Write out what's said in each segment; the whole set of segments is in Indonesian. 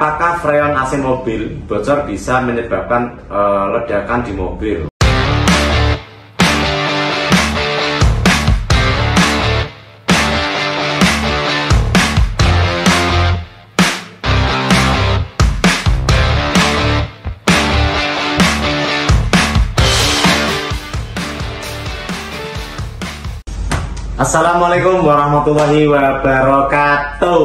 Apakah freon AC mobil bocor bisa menyebabkan ledakan di mobil? Assalamualaikum warahmatullahi wabarakatuh.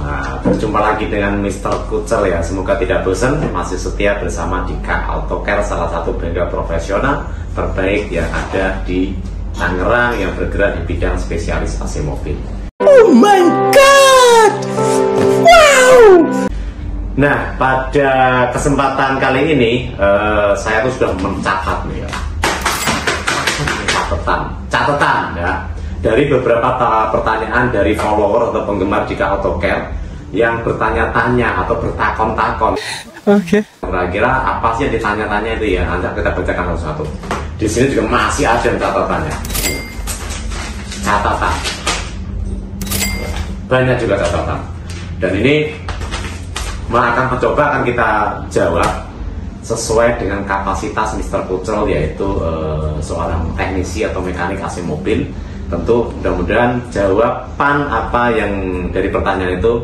Nah, berjumpa lagi dengan Mr. Kucel ya. Semoga tidak bosan, masih setia bersama Dika Autocare, salah satu bengkel profesional terbaik yang ada di Tangerang yang bergerak di bidang spesialis AC mobil. Oh my god! Wow! Nah, pada kesempatan kali ini saya tuh sudah mencatat nih ya. Catatan ya. Dari beberapa pertanyaan dari follower atau penggemar Dika Autocare yang bertanya-tanya atau bertakon-takon. Oke. Kira-kira apa sih yang ditanya-tanya itu ya? Nanti kita bacakan satu-satu. Di sini juga masih ada catatannya. Catatan. Banyak juga catatan. Dan ini akan kita jawab sesuai dengan kapasitas Mr. Kucel, yaitu seorang teknisi atau mekanik AC mobil. Tentu mudah-mudahan jawaban apa yang dari pertanyaan itu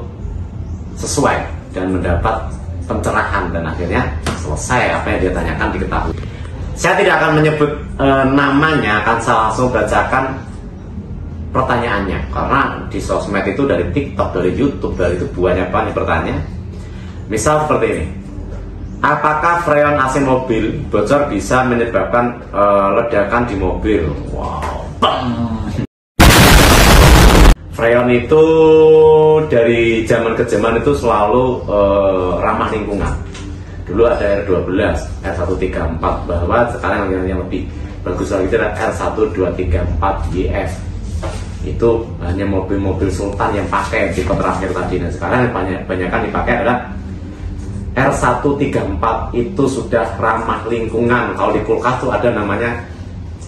sesuai dan mendapat pencerahan dan akhirnya selesai apa yang dia tanyakan diketahui. Saya tidak akan menyebut namanya, akan saya langsung bacakan pertanyaannya karena di sosmed itu, dari TikTok, dari YouTube, dari itu banyak pertanyaan. Misal seperti ini. Apakah freon AC mobil bocor bisa menyebabkan ledakan di mobil? Wow. Freon itu dari zaman ke zaman itu selalu ramah lingkungan. Dulu ada R12, R134, bahwa sekarang yang lebih bagus lagi itu R1234YF. Itu hanya mobil-mobil sultan yang pakai tipe terakhir tadi. Nah, sekarang yang banyak dipakai adalah R134, itu sudah ramah lingkungan. Kalau di kulkas tuh ada namanya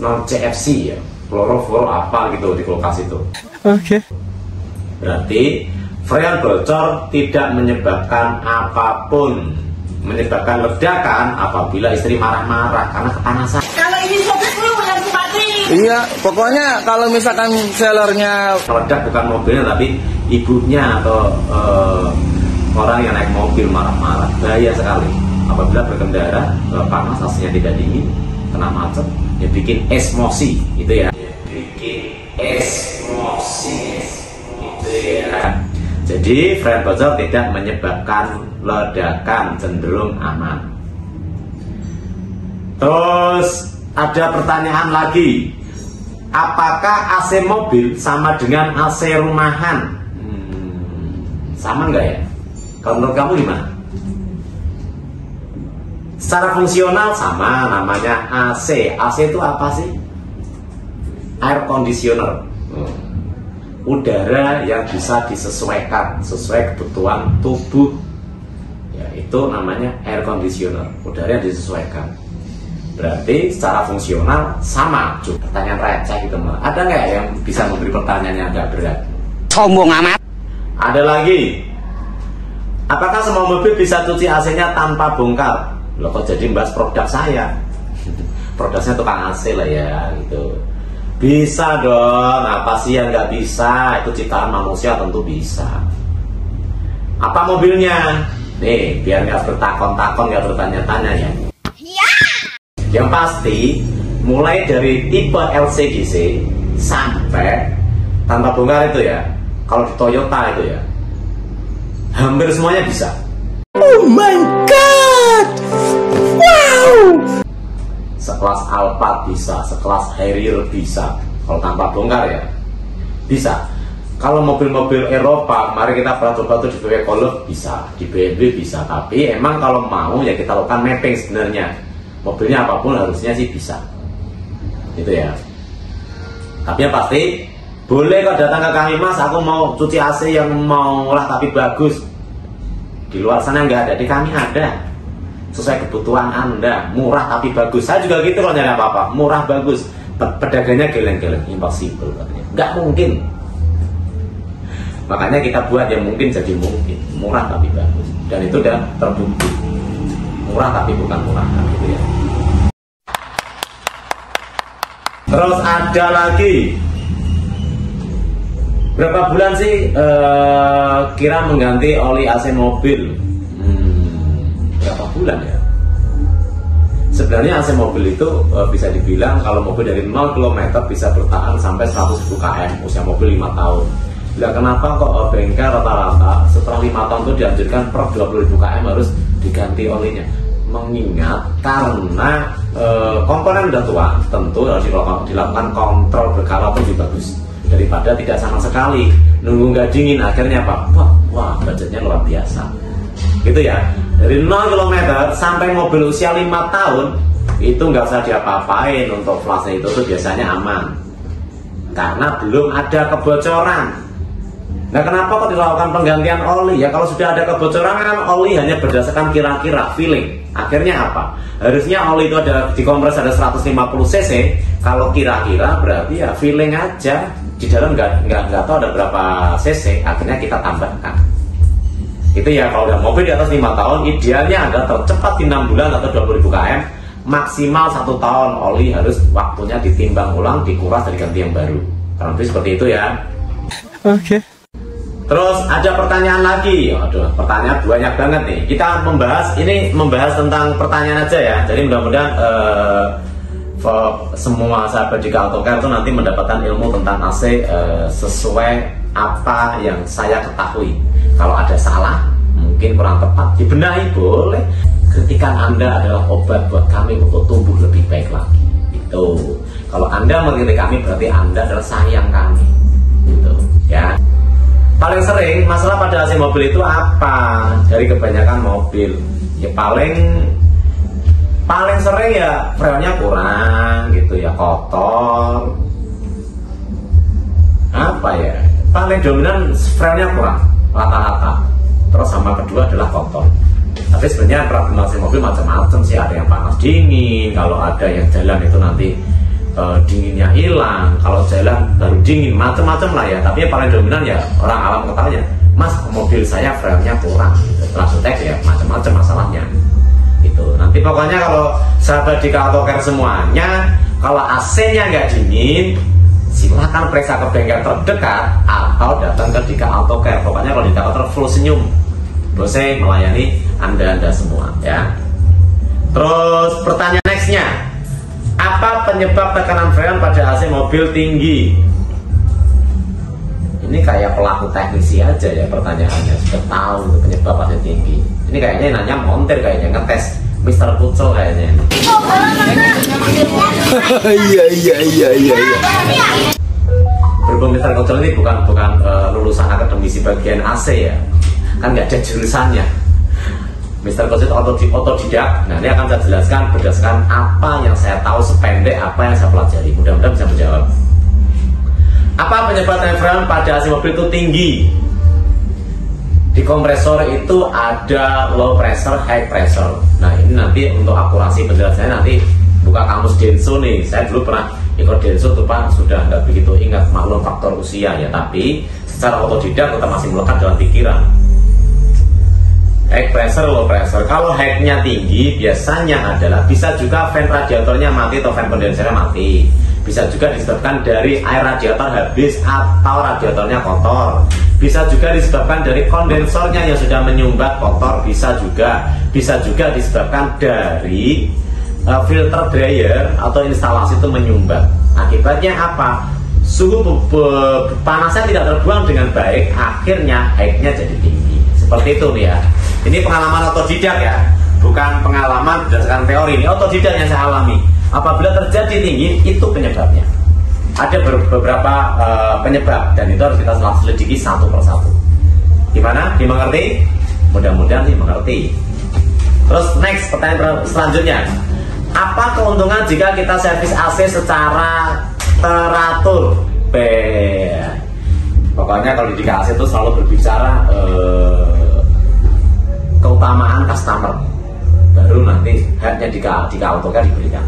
non-CFC ya, fluorofluor apa gitu di kulkas itu. Oke. Berarti freon bocor tidak menyebabkan apapun, menyebabkan ledakan apabila istri marah-marah karena kepanasan. Kalau ini sopir lu yang mati. Iya, pokoknya kalau misalkan sellernya Meledak bukan mobilnya tapi ibunya atau orang yang naik mobil marah-marah, bahaya sekali. Apabila berkendara panas, aslinya tidak dingin, kena macet, ya bikin esmosi, itu ya. Bikin esmosi, itu ya. Jadi freon bocor tidak menyebabkan ledakan, cenderung aman. Terus ada pertanyaan lagi, apakah AC mobil sama dengan AC rumahan? Sama nggak ya? Kalau menurut kamu gimana? Secara fungsional sama, namanya AC. AC itu apa sih? Air conditioner. Udara yang bisa disesuaikan sesuai kebutuhan tubuh. Ya, itu namanya air conditioner. Udara yang disesuaikan. Berarti secara fungsional sama. Pertanyaan receh gitu. Ada nggak yang bisa memberi pertanyaan yang agak berat? sombong amat. Ada lagi. Apakah semua mobil bisa cuci AC-nya tanpa bongkar? Loh, kok jadi bahas produk saya? Produknya tukang AC lah ya, gitu. Bisa dong, apa sih yang nggak bisa? Itu ciptaan manusia, tentu bisa. Apa mobilnya? Nih, biar nggak bertakon-takon, nggak bertanya-tanya ya. Yang pasti, mulai dari tipe LCGC sampai tanpa bongkar itu ya. Kalau di Toyota itu ya, hampir semuanya bisa. Oh my god! Wow! Sekelas Alphard bisa, sekelas Harrier bisa. Kalau tanpa bongkar ya, bisa. Kalau mobil-mobil Eropa, mari kita pernah coba tuh di VW Golf bisa, di BMW bisa. Tapi emang kalau mau ya kita lakukan mapping sebenarnya. Mobilnya apapun harusnya sih bisa. Gitu ya. Tapi yang pasti, boleh kok datang ke kami, Mas, aku mau cuci AC yang mau lah tapi bagus. Di luar sana nggak ada, di kami ada. Sesuai kebutuhan Anda, murah tapi bagus. Saya juga gitu kalau nyari apa-apa, murah bagus. Pedagangnya geleng-geleng, impossible katanya. Nggak mungkin. Makanya kita buat yang mungkin jadi mungkin, murah tapi bagus. dan itu udah terbukti murah tapi bukan murahan gitu ya. Terus ada lagi, berapa bulan sih kira mengganti oli AC mobil? Berapa bulan ya? Sebenarnya AC mobil itu bisa dibilang kalau mobil dari 0 km bisa bertahan sampai 100.000 km, usia mobil 5 tahun. Nah, kenapa kok bengkel rata-rata setelah 5 tahun itu dianjurkan per 20.000 km harus diganti olinya? Mengingat karena komponen udah tua, tentu harus dilakukan kontrol berkala lebih bagus daripada tidak sama sekali nunggu nggak dingin. Akhirnya apa? Wah, budgetnya luar biasa gitu ya. Dari 0 km sampai mobil usia 5 tahun itu nggak usah diapa-apain. Untuk flase itu tuh biasanya aman karena belum ada kebocoran. Nah, kenapa kok dilakukan penggantian oli? Ya kalau sudah ada kebocoran kan oli hanya berdasarkan kira-kira feeling. Akhirnya apa? Harusnya oli itu ada dikompres ada 150 cc. Kalau kira-kira berarti ya feeling aja. Di dalam nggak tahu ada berapa cc. Akhirnya kita tambahkan. Itu ya kalau udah mobil di atas 5 tahun idealnya ada tercepat di 6 bulan atau 20.000 km, maksimal 1 tahun oli harus waktunya ditimbang ulang, dikuras dan diganti yang baru. Kurang lebih seperti itu ya. Oke. Terus ada pertanyaan lagi. Aduh, pertanyaan banyak banget nih. Kita membahas tentang pertanyaan aja ya. Jadi mudah-mudahan semua sahabat di AutoCare itu nanti mendapatkan ilmu tentang AC sesuai apa yang saya ketahui. Kalau ada salah, mungkin kurang tepat, dibenahi boleh. Kritikan Anda adalah obat buat kami untuk tumbuh lebih baik lagi. Itu. Kalau Anda mengkritik kami berarti Anda adalah sayang kami. Gitu, ya. Paling sering masalah pada AC mobil itu apa? Dari kebanyakan mobil, ya paling sering ya freonnya kurang gitu ya, kotor. Apa ya? Paling dominan freonnya kurang rata-rata. Terus sama kedua adalah kotor. Tapi sebenarnya problem AC mobil macam-macam sih. Ada yang panas dingin, kalau ada yang jalan itu nanti dinginnya hilang, kalau jalan baru dingin, macam-macam lah ya. Tapi yang paling dominan ya orang awam ketahuinya, Mas mobil saya freonnya kurang gitu. Setelah sutek ya macam-macam masalahnya gitu. Nanti pokoknya kalau sahabat di AutoCare semuanya, kalau AC-nya nggak dingin, silahkan periksa ke bengkel terdekat atau datang ke Dika AutoCare. Pokoknya kalau di Dika AutoCare full senyum, bosnya melayani anda semua ya. Terus pertanyaan nextnya, apa penyebab tekanan freon pada AC mobil tinggi? Ini kayak pelaku teknisi aja ya pertanyaannya, sudah tahu itu penyebab AC tinggi. Ini kayaknya nanya montir, kayaknya ngetes Mr. Pucel kayaknya. Iya. Berhubung Mr. Pucel ini bukan lulusan akademisi bagian AC ya, kan nggak ada jurusannya. Mr. Pucel otodidak. Nah, ini akan saya jelaskan berdasarkan apa yang saya tahu, sependek apa yang saya pelajari. Mudah-mudahan bisa menjawab. Apa penyebab freon pada AC mobil itu tinggi? Di kompresor itu ada low pressure, high pressure. Nah, ini nanti untuk akurasi penjelasannya nanti buka kamus Denso nih. Saya dulu pernah ikut Denso tuh Pak, sudah nggak begitu ingat, maklum faktor usia ya. Tapi secara otodidak tetap masih melekat dalam pikiran. High pressure, low pressure. Kalau high-nya tinggi biasanya adalah bisa juga fan radiatornya mati atau fan kondensernya mati. Bisa juga disebabkan dari air radiator habis atau radiatornya kotor. Bisa juga disebabkan dari kondensornya yang sudah menyumbat kotor. Bisa juga disebabkan dari filter dryer atau instalasi itu menyumbat. Akibatnya apa? Suhu panasnya tidak terbuang dengan baik, akhirnya high-nya jadi tinggi. Seperti itu nih ya. Ini pengalaman otodidak ya, bukan pengalaman berdasarkan teori. Ini otodidak yang saya alami. Apabila terjadi tinggi, itu penyebabnya. Ada beberapa penyebab dan itu harus kita selidiki satu persatu. Gimana? Dimengerti? Mudah-mudahan dimengerti. Terus next pertanyaan selanjutnya, apa keuntungan jika kita servis AC secara teratur? Pokoknya kalau di AC itu selalu berbicara keutamaan customer, baru nanti haknya di AutoCare diberikan.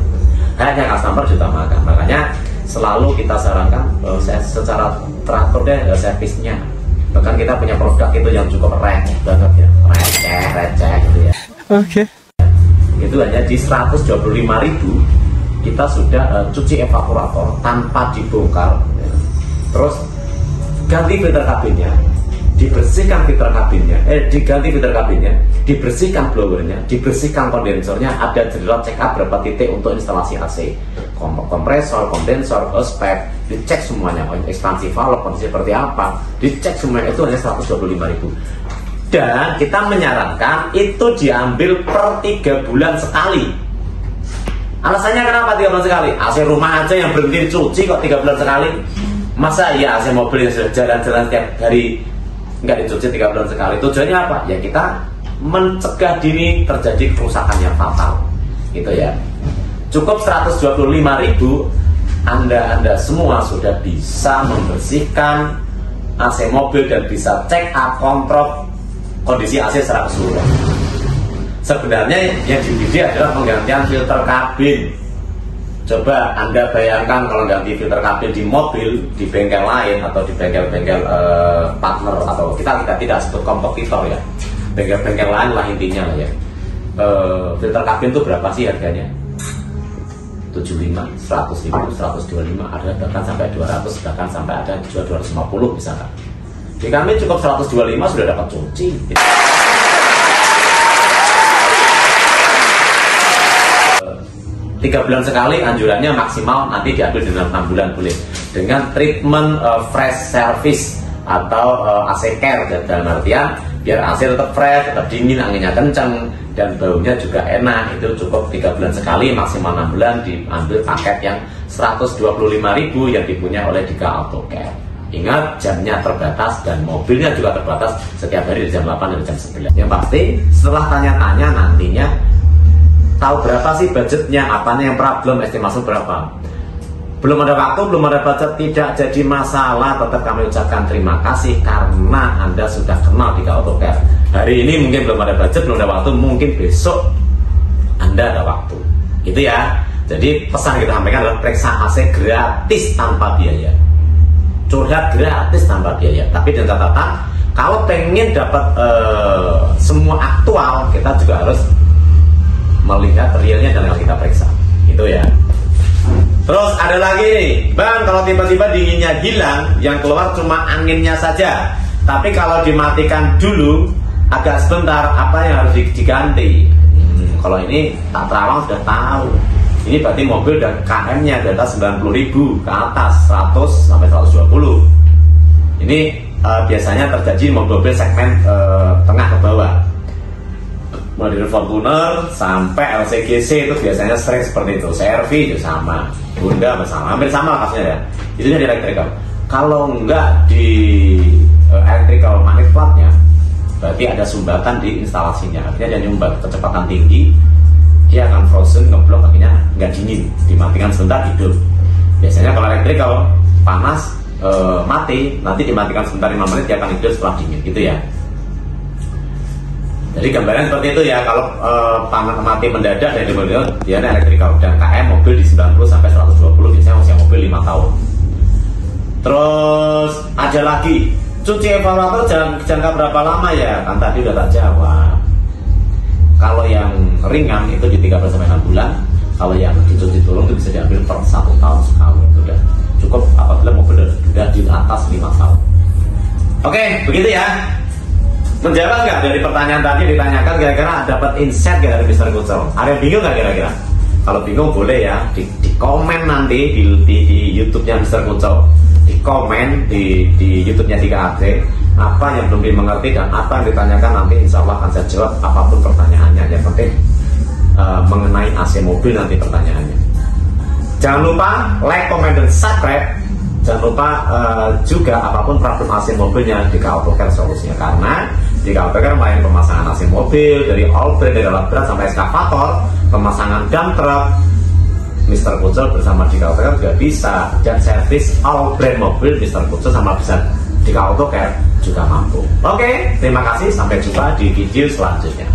Haknya customer diutamakan. Makanya selalu kita sarankan secara teratur deh servisnya. Bahkan kita punya produk itu yang cukup receh banget ya, receh. receh gitu ya. Oke. Itu hanya di 125.000 kita sudah cuci evaporator tanpa dibongkar ya. Terus ganti filter kabinnya, dibersihkan filter kabinnya, diganti filter kabinnya, dibersihkan blowernya, dibersihkan kondensornya, ada jadwal check up berapa titik untuk instalasi AC, kompresor, kondensor, ospek, dicek semuanya, ekspansi valve kondisi seperti apa, dicek semuanya. Itu hanya 125.000. Dan kita menyarankan itu diambil per 3 bulan sekali. Alasannya kenapa 3 bulan sekali? AC rumah aja yang berhenti cuci kok 3 bulan sekali. Masa ya AC mobil yang sudah jalan-jalan setiap hari nggak dicuci 3 bulan sekali? Tujuannya apa? Ya kita mencegah dini terjadi kerusakan yang fatal. Gitu ya. Cukup 125.000, Anda semua sudah bisa membersihkan AC mobil dan bisa check up, kontrol kondisi AC secara keseluruhan. Sebenarnya yang dipilih adalah penggantian filter kabin. Coba Anda bayangkan kalau ganti filter kabin di mobil, di bengkel lain atau di bengkel-bengkel partner, atau kita tidak sebut kompetitor ya, bengkel-bengkel lain lah intinya lah ya. Filter kabin itu berapa sih harganya? 75, 100.000, 125, ada bahkan sampai 200, bahkan sampai ada 250 misalkan. Di kami cukup 125 sudah dapat cuci. 3 bulan sekali, anjurannya maksimal nanti diambil dalam 6 bulan boleh. Dengan treatment fresh service atau AC care, dalam artian biar AC tetap fresh, tetap dingin, anginnya kencang, dan baunya juga enak. Itu cukup 3 bulan sekali, maksimal 6 bulan diambil paket yang 125.000 yang dipunya oleh Dika Auto Care. Ingat, jamnya terbatas dan mobilnya juga terbatas, setiap hari dari jam 8 dan jam 9. Yang pasti setelah tanya-tanya nantinya tahu berapa sih budgetnya, apanya yang problem, estimasi berapa. Belum ada waktu, belum ada budget, tidak jadi masalah. Tetap kami ucapkan terima kasih karena Anda sudah kenal Dika Auto Care. Hari ini mungkin belum ada budget, belum ada waktu, mungkin besok Anda ada waktu. Itu ya. Jadi pesan kita sampaikan adalah periksa AC gratis tanpa biaya, curhat gratis tanpa biaya. Tapi dengan catatan, kalau pengen dapat semua aktual, kita juga harus melihat realnya dan kita periksa. Itu ya. Terus ada lagi nih, Bang, kalau tiba-tiba dinginnya hilang, yang keluar cuma anginnya saja, tapi kalau dimatikan dulu agak sebentar, apa yang harus diganti? Kalau ini tak terawang sudah tahu. Ini berarti mobil dan KM-nya di atas 90.000 ke atas, 100 sampai 120. Ini biasanya terjadi mobil-mobil segmen tengah ke bawah. Model Fortuner sampai LCGC itu biasanya sering seperti itu. CR-V juga sama, Honda sama, hampir sama kasusnya ya. Itu di electrical. Kalau enggak di electrical magnet platnya, berarti ada sumbatan di instalasinya. Akhirnya dia nyumbat kecepatan tinggi, dia akan frozen, ngeblok, akhirnya nggak dingin, dimatikan sebentar hidup. Biasanya kalau electrical panas mati, nanti dimatikan sebentar 5 menit, dia akan hidup setelah dingin, gitu ya. Jadi gambaran seperti itu ya. Kalau panas mati mendadak dari mobil, dia electrical. Dan KM mobil di 90 sampai 120, biasanya usia mobil 5 tahun. Terus ada lagi, cuci evaporator jangka berapa lama ya? Kan tadi udah tak jawab. Kalau yang ringan itu di 13 sampai 6 bulan. Kalau yang dicuci tulung itu bisa diambil per 1 tahun sekali. Itu udah cukup apabila mobil sudah di atas 5 tahun. Oke, begitu ya. Menjawab nggak dari pertanyaan tadi ditanyakan, kira-kira dapat insight nggak dari Mr. Kucel? Ada yang bingung nggak kira-kira? Kalau bingung boleh ya di komen nanti di YouTube-nya Mr. Kucel, di komen di YouTube-nya Dika AG, apa yang belum dimengerti dan apa yang ditanyakan, nanti insya Allah akan saya jawab apapun pertanyaannya. Yang penting mengenai AC mobil nanti pertanyaannya. Jangan lupa like, comment, dan subscribe. Jangan lupa juga apapun problem AC mobilnya Dika Auto Care solusinya, karena Dika Auto Care melayani pemasangan AC mobil dari all brand, dari alat berat sampai eskavator, pemasangan dump truck. Mr. Kucel bersama Dika Auto Care juga bisa, dan servis all brand mobil Mr. Kucel sama bisa Dika Auto Care juga mampu. Oke, terima kasih, sampai jumpa di video selanjutnya.